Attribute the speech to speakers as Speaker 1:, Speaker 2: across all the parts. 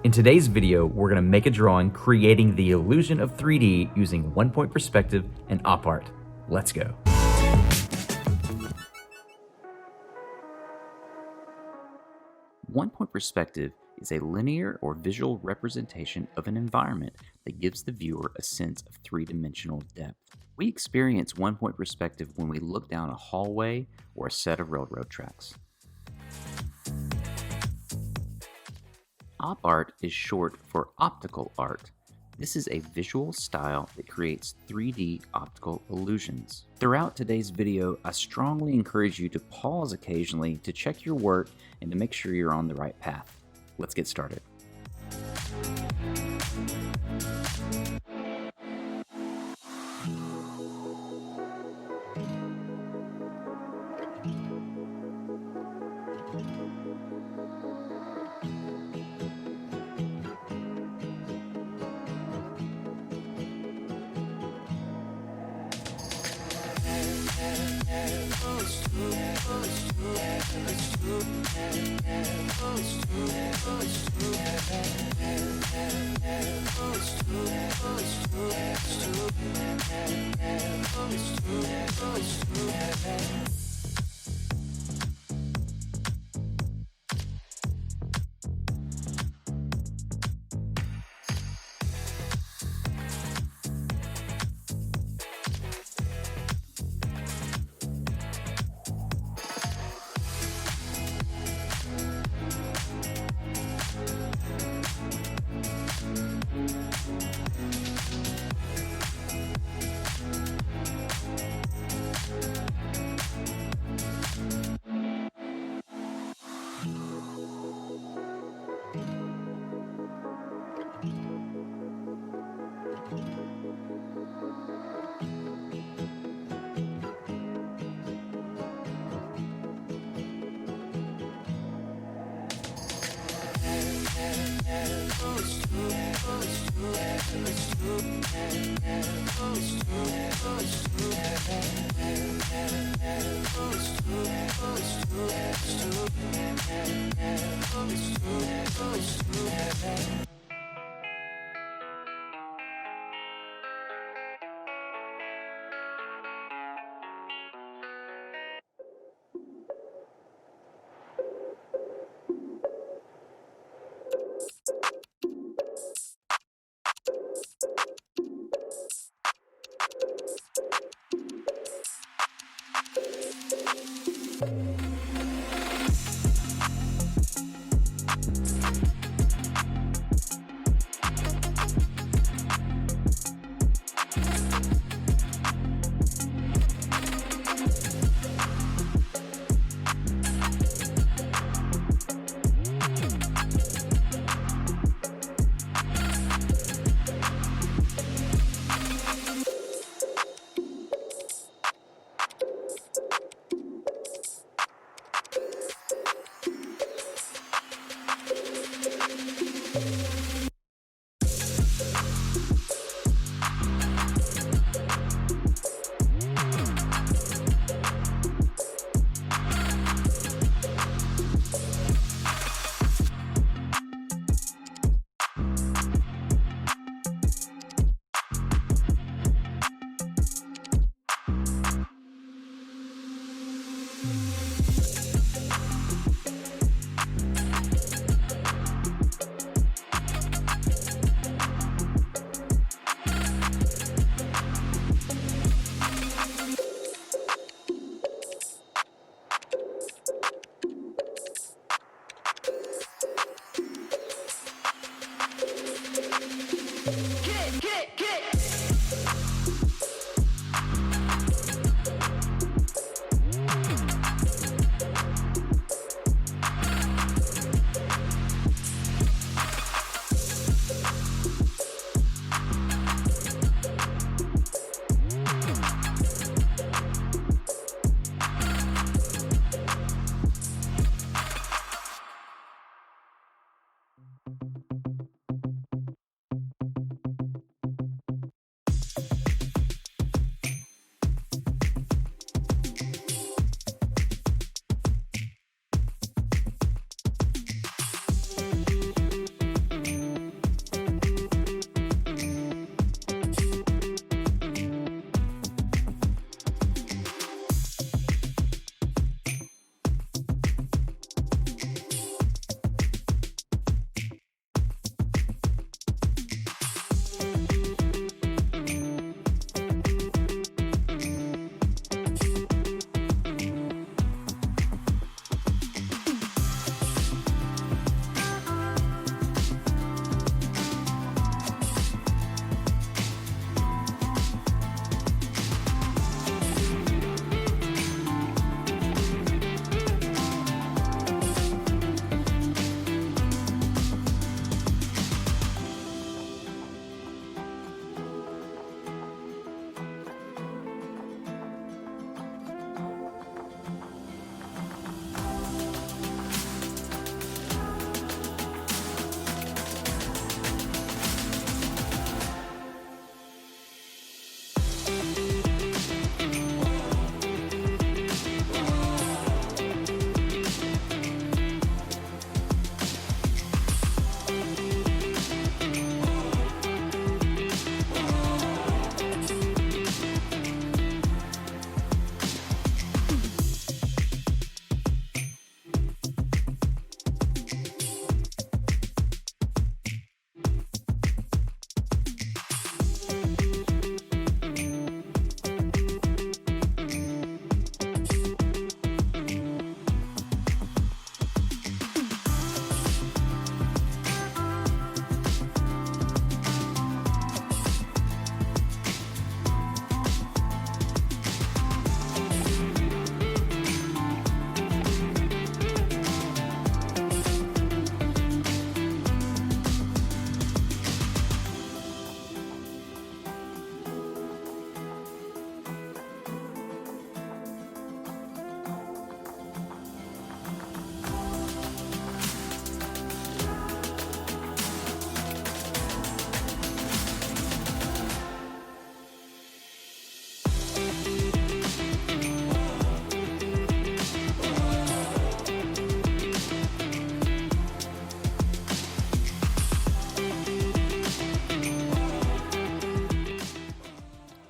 Speaker 1: In today's video, we're going to make a drawing creating the illusion of 3D using one-point perspective and op art. Let's go.
Speaker 2: One-point perspective is a linear or visual representation of an environment that gives the viewer a sense of three-dimensional depth. We experience one-point perspective when we look down a hallway or a set of railroad tracks. Op art is short for optical art. This is a visual style that creates 3D optical illusions. Throughout today's video, I strongly encourage you to pause occasionally to check your work and to make sure you're on the right path. Let's get started.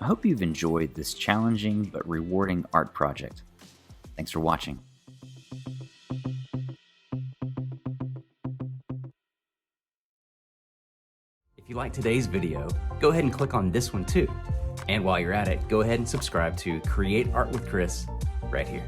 Speaker 2: hope you've enjoyed this challenging but rewarding art project. Thanks for watching.
Speaker 1: If you liked today's video, go ahead and click on this one too. And while you're at it, go ahead and subscribe to Create Art with Chris right here.